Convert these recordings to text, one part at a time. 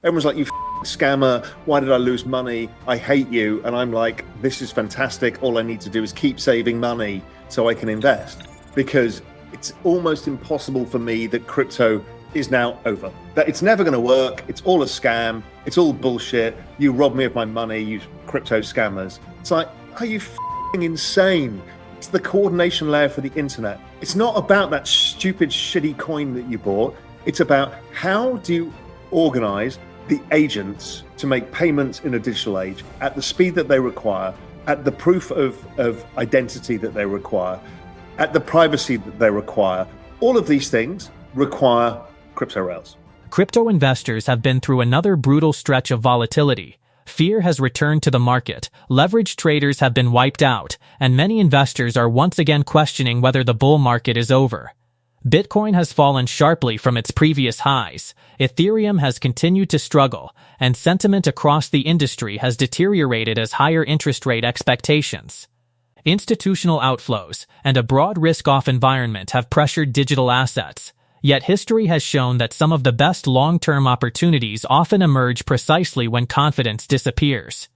Everyone's like, you scammer, why did I lose money? I hate you. And I'm like, this is fantastic. All I need to do is keep saving money so I can invest, because it's almost impossible for me that crypto is now over, that it's never going to work. It's all a scam. It's all bullshit. You robbed me of my money, you crypto scammers. It's like, are you insane? It's the coordination layer for the internet. It's not about that stupid, shitty coin that you bought. It's about how do you organize the agents to make payments in a digital age at the speed that they require, at the proof of identity that they require, at the privacy that they require. All of these things require crypto rails. Crypto investors have been through another brutal stretch of volatility. Fear has returned to the market, leveraged traders have been wiped out, and many investors are once again questioning whether the bull market is over. Bitcoin has fallen sharply from its previous highs, Ethereum has continued to struggle, and sentiment across the industry has deteriorated as higher interest rate expectations. Institutional outflows and a broad risk-off environment have pressured digital assets. Yet history has shown that some of the best long-term opportunities often emerge precisely when confidence disappears.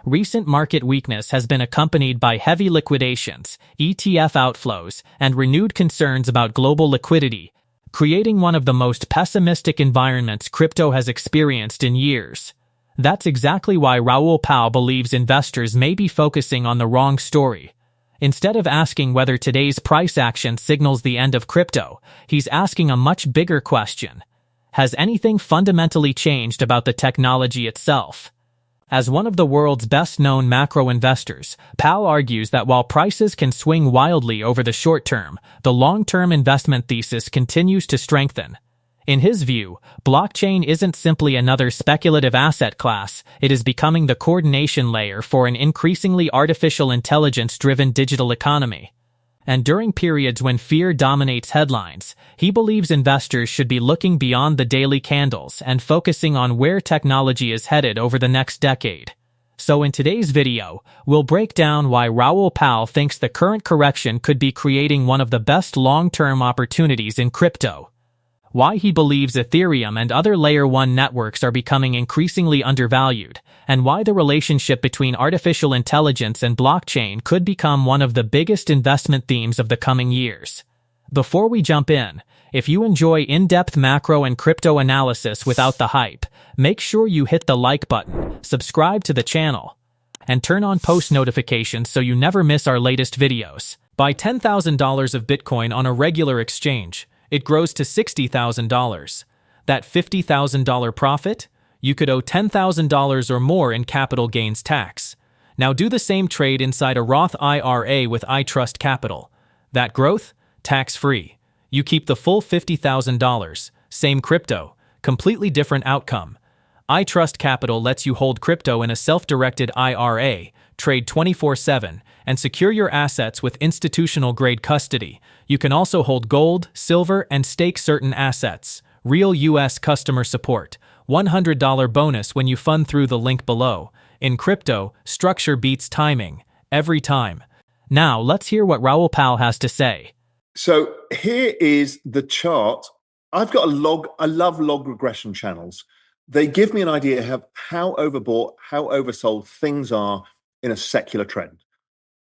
Recent market weakness has been accompanied by heavy liquidations, ETF outflows, and renewed concerns about global liquidity, creating one of the most pessimistic environments crypto has experienced in years. That's exactly why Raoul Pal believes investors may be focusing on the wrong story. Instead of asking whether today's price action signals the end of crypto, he's asking a much bigger question. Has anything fundamentally changed about the technology itself? As one of the world's best-known macro investors, Pal argues that while prices can swing wildly over the short term, the long-term investment thesis continues to strengthen. In his view, blockchain isn't simply another speculative asset class, it is becoming the coordination layer for an increasingly artificial intelligence-driven digital economy. And during periods when fear dominates headlines, he believes investors should be looking beyond the daily candles and focusing on where technology is headed over the next decade. So in today's video, we'll break down why Raoul Pal thinks the current correction could be creating one of the best long-term opportunities in crypto, why he believes Ethereum and other Layer 1 networks are becoming increasingly undervalued, and why the relationship between artificial intelligence and blockchain could become one of the biggest investment themes of the coming years. Before we jump in, if you enjoy in-depth macro and crypto analysis without the hype, make sure you hit the like button, subscribe to the channel, and turn on post notifications so you never miss our latest videos. Buy $10,000 of Bitcoin on a regular exchange. It grows to $60,000. That $50,000 profit? You could owe $10,000 or more in capital gains tax. Now do the same trade inside a Roth IRA with iTrustCapital. That growth? Tax-free. You keep the full $50,000. Same crypto. Completely different outcome. iTrustCapital lets you hold crypto in a self-directed IRA, trade 24/7, and secure your assets with institutional-grade custody. You can also hold gold, silver, and stake certain assets. Real U.S. customer support. $100 bonus when you fund through the link below. In crypto, structure beats timing. Every time. Now, let's hear what Raoul Pal has to say. So here is the chart. I've got a log. I love log regression channels. They give me an idea of how overbought, how oversold things are in a secular trend.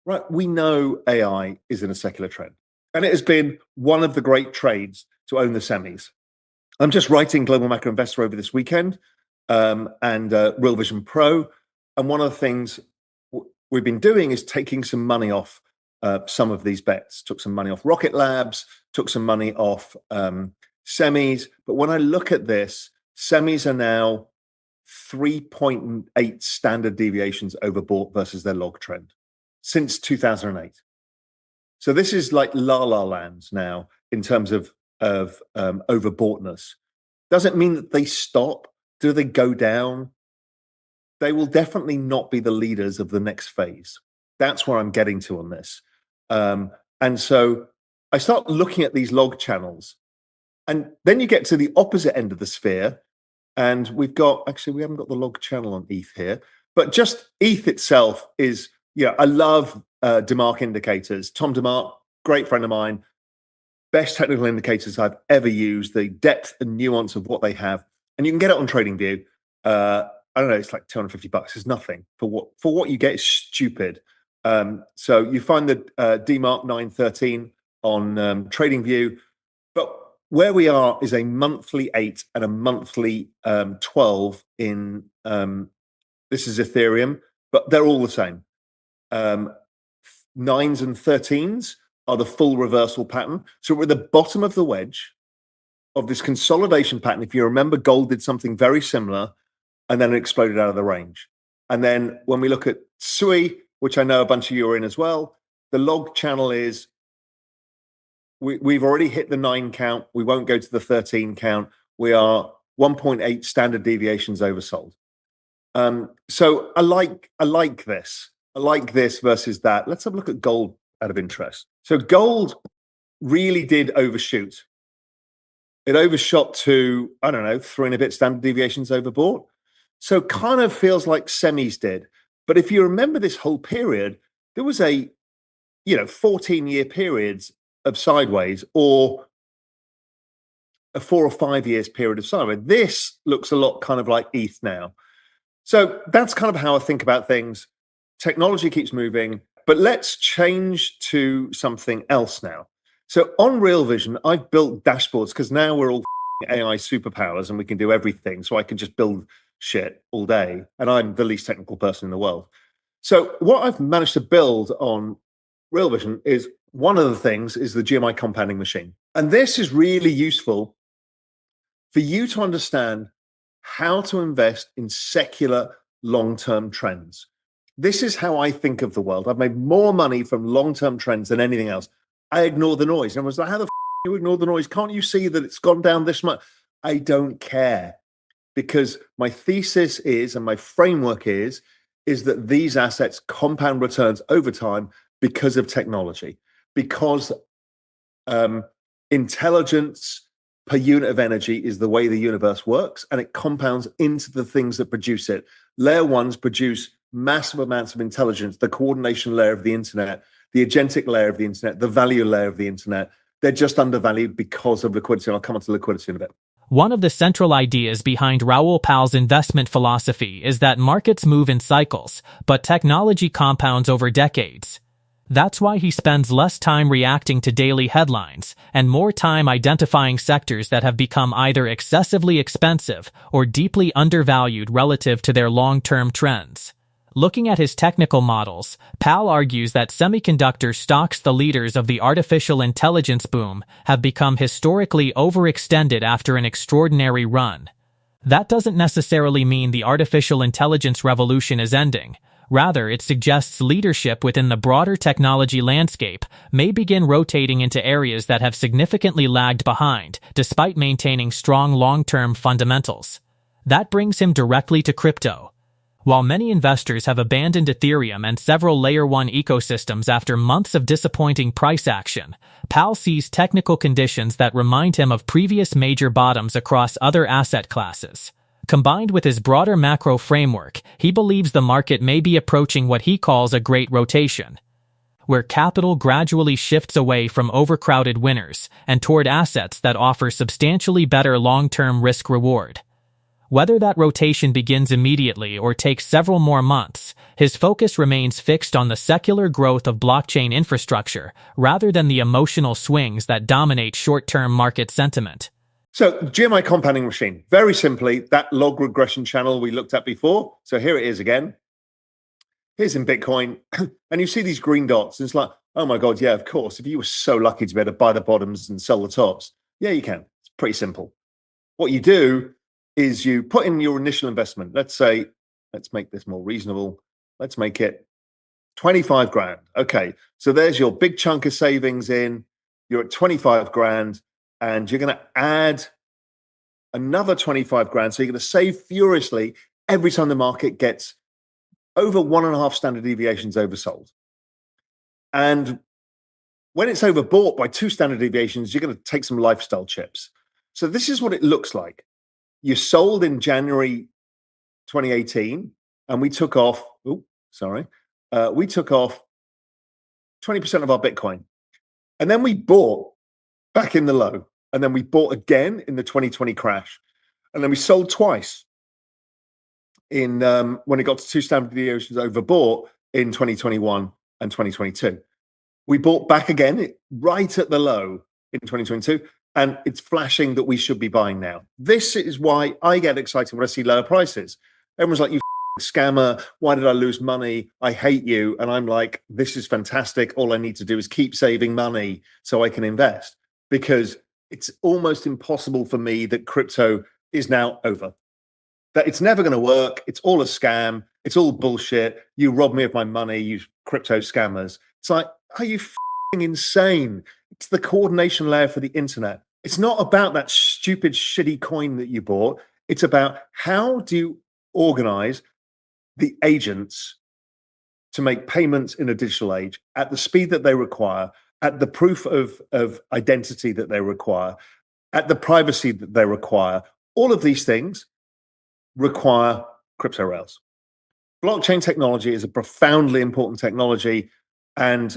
Right? We know AI is in a secular trend. And it has been one of the great trades to own the semis. I'm just writing Global Macro Investor over this weekend and Real Vision Pro. And one of the things we've been doing is taking some money off some of these bets. Took some money off Rocket Labs, took some money off semis. But when I look at this, semis are now 3.8 standard deviations overbought versus their log trend since 2008. So this is like la land now in terms of overboughtness. Doesn't mean that they stop. Do they go down? They will definitely not be the leaders of the next phase. That's where I'm getting to on this. And so I start looking at these log channels, and then you get to the opposite end of the sphere, and we haven't got the log channel on ETH here, but just ETH itself is, I love DeMark indicators. Tom DeMark, great friend of mine, best technical indicators I've ever used, the depth and nuance of what they have. And you can get it on TradingView. I don't know, it's like $250. It's nothing for what you get is stupid. So you find the DMARC 913 on TradingView, but where we are is a monthly 8 and a monthly 12 in this is Ethereum, but they're all the same. 9s and 13s are the full reversal pattern. So we're at the bottom of the wedge of this consolidation pattern. If you remember, gold did something very similar and then it exploded out of the range. And then when we look at SUI, which I know a bunch of you are in as well, the log channel is we've already hit the 9 count. We won't go to the 13 count. We are 1.8 standard deviations oversold. So I like this. I like this versus that. Let's have a look at gold out of interest. So gold really did overshoot. It overshot to, I don't know, 3 and a bit standard deviations overbought. So kind of feels like semis did. But if you remember this whole period, there was a 14-year periods of sideways or a 4 or 5 years period of sideways. This looks a lot kind of like ETH now. So that's kind of how I think about things. Technology keeps moving, but let's change to something else now. So on Real Vision, I've built dashboards because now we're all AI superpowers and we can do everything. So I can just build shit all day. And I'm the least technical person in the world. So what I've managed to build on Real Vision is one of the things is the GMI compounding machine. And this is really useful for you to understand how to invest in secular long-term trends. This is how I think of the world. I've made more money from long-term trends than anything else. I ignore the noise. And I was like, how the do you ignore the noise? Can't you see that it's gone down this much? I don't care, because my thesis is, and my framework is that these assets compound returns over time because of technology, because intelligence per unit of energy is the way the universe works, and it compounds into the things that produce it. Layer ones produce massive amounts of intelligence, the coordination layer of the internet, the agentic layer of the internet, the value layer of the internet. They're just undervalued because of liquidity. And I'll come on to liquidity in a bit. One of the central ideas behind Raoul Pal's investment philosophy is that markets move in cycles, but technology compounds over decades. That's why he spends less time reacting to daily headlines and more time identifying sectors that have become either excessively expensive or deeply undervalued relative to their long-term trends. Looking at his technical models, Pal argues that semiconductor stocks, the leaders of the artificial intelligence boom, have become historically overextended after an extraordinary run. That doesn't necessarily mean the artificial intelligence revolution is ending. Rather, it suggests leadership within the broader technology landscape may begin rotating into areas that have significantly lagged behind, despite maintaining strong long-term fundamentals. That brings him directly to crypto. While many investors have abandoned Ethereum and several Layer-1 ecosystems after months of disappointing price action, Pal sees technical conditions that remind him of previous major bottoms across other asset classes. Combined with his broader macro framework, he believes the market may be approaching what he calls a great rotation, where capital gradually shifts away from overcrowded winners and toward assets that offer substantially better long-term risk-reward. Whether that rotation begins immediately or takes several more months, his focus remains fixed on the secular growth of blockchain infrastructure rather than the emotional swings that dominate short-term market sentiment. So GMI compounding machine, very simply, that log regression channel we looked at before. So here it is again. Here's in Bitcoin. And you see these green dots. And it's like, oh my God, yeah, of course. If you were so lucky to be able to buy the bottoms and sell the tops, yeah, you can. It's pretty simple. What you do is you put in your initial investment. Let's make this more reasonable. Let's make it 25 grand. Okay, so there's your big chunk of savings in. You're at 25 grand and you're going to add another 25 grand. So you're going to save furiously every time the market gets over 1.5 standard deviations oversold. And when it's overbought by 2 standard deviations, you're going to take some lifestyle chips. So this is what it looks like. You sold in January 2018, and we took off, we took off 20% of our Bitcoin. And then we bought back in the low. And then we bought again in the 2020 crash. And then we sold twice. in when it got to two standard deviations overbought in 2021 and 2022. We bought back again right at the low in 2022, and it's flashing that we should be buying now. This is why I get excited when I see lower prices. Everyone's like, you scammer, why did I lose money? I hate you. And I'm like, this is fantastic. All I need to do is keep saving money so I can invest, because it's almost impossible for me that crypto is now over. That it's never going to work. It's all a scam. It's all bullshit. You robbed me of my money, you crypto scammers. It's like, are you insane? It's the coordination layer for the internet. It's not about that stupid, shitty coin that you bought. It's about how do you organize the agents to make payments in a digital age at the speed that they require, at the proof of identity that they require, at the privacy that they require. All of these things require crypto rails. Blockchain technology is a profoundly important technology, and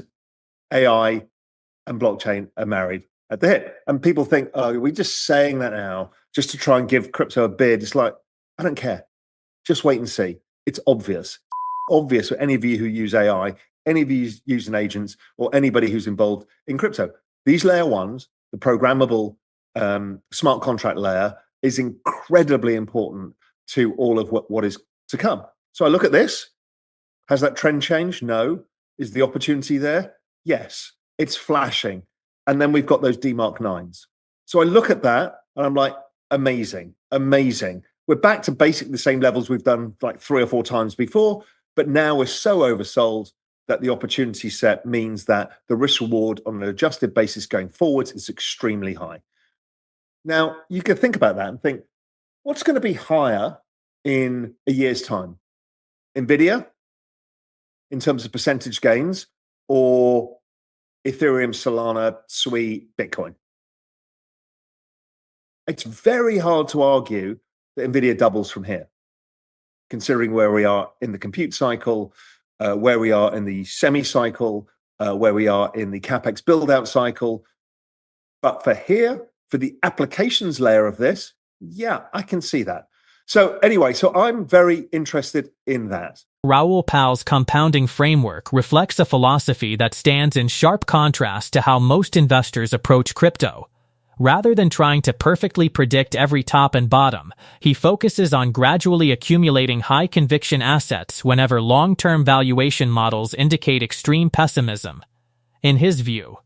AI and blockchain are married at the hip. And people think, oh, we're just saying that now just to try and give crypto a bid. It's like, I don't care. Just wait and see. It's obvious. Obvious for any of you who use AI, any of you using agents, or anybody who's involved in crypto. These layer ones, the programmable smart contract layer, is incredibly important to all of what is to come. So I look at this. Has that trend changed? No. Is the opportunity there? Yes. It's flashing. And then we've got those DMARC 9s. So I look at that and I'm like, amazing, amazing. We're back to basically the same levels we've done like 3 or 4 times before, but now we're so oversold that the opportunity set means that the risk reward on an adjusted basis going forwards is extremely high. Now, you can think about that and think, what's going to be higher in a year's time? Nvidia, in terms of percentage gains, or Ethereum, Solana, Sui, Bitcoin? It's very hard to argue that Nvidia doubles from here, considering where we are in the compute cycle, where we are in the semi cycle, where we are in the CapEx build-out cycle. But for here, for the applications layer of this, yeah, I can see that. So anyway, so I'm very interested in that. Raoul Pal's compounding framework reflects a philosophy that stands in sharp contrast to how most investors approach crypto. Rather than trying to perfectly predict every top and bottom, he focuses on gradually accumulating high-conviction assets whenever long-term valuation models indicate extreme pessimism. In his view,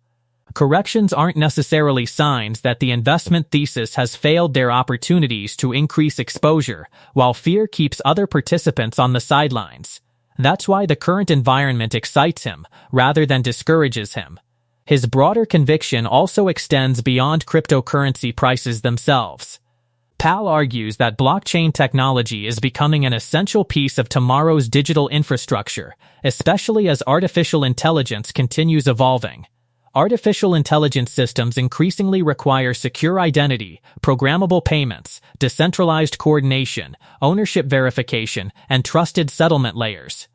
corrections aren't necessarily signs that the investment thesis has failed their opportunities to increase exposure, while fear keeps other participants on the sidelines. That's why the current environment excites him, rather than discourages him. His broader conviction also extends beyond cryptocurrency prices themselves. Pal argues that blockchain technology is becoming an essential piece of tomorrow's digital infrastructure, especially as artificial intelligence continues evolving. Artificial intelligence systems increasingly require secure identity, programmable payments, decentralized coordination, ownership verification, and trusted settlement layers.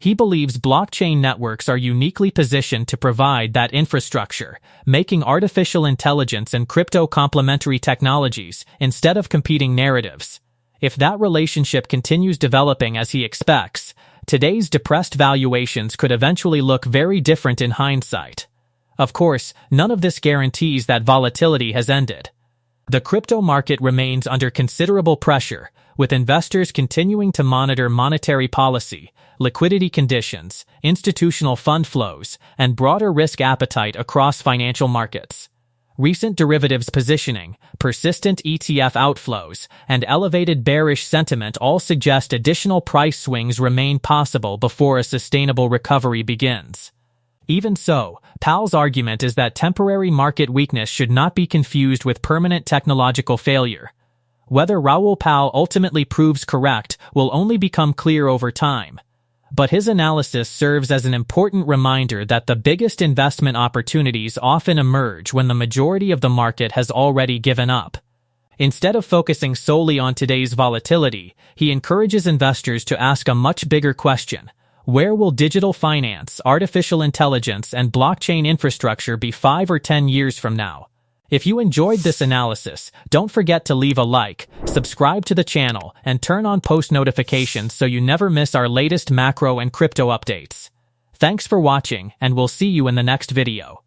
He believes blockchain networks are uniquely positioned to provide that infrastructure, making artificial intelligence and crypto complementary technologies instead of competing narratives. If that relationship continues developing as he expects, today's depressed valuations could eventually look very different in hindsight. Of course, none of this guarantees that volatility has ended. The crypto market remains under considerable pressure, with investors continuing to monitor monetary policy, liquidity conditions, institutional fund flows, and broader risk appetite across financial markets. Recent derivatives positioning, persistent ETF outflows, and elevated bearish sentiment all suggest additional price swings remain possible before a sustainable recovery begins. Even so, Pal's argument is that temporary market weakness should not be confused with permanent technological failure. Whether Raoul Pal ultimately proves correct will only become clear over time. But his analysis serves as an important reminder that the biggest investment opportunities often emerge when the majority of the market has already given up. Instead of focusing solely on today's volatility, he encourages investors to ask a much bigger question. Where will digital finance, artificial intelligence, and blockchain infrastructure be 5 or 10 years from now? If you enjoyed this analysis, don't forget to leave a like, subscribe to the channel, and turn on post notifications so you never miss our latest macro and crypto updates. Thanks for watching, and we'll see you in the next video.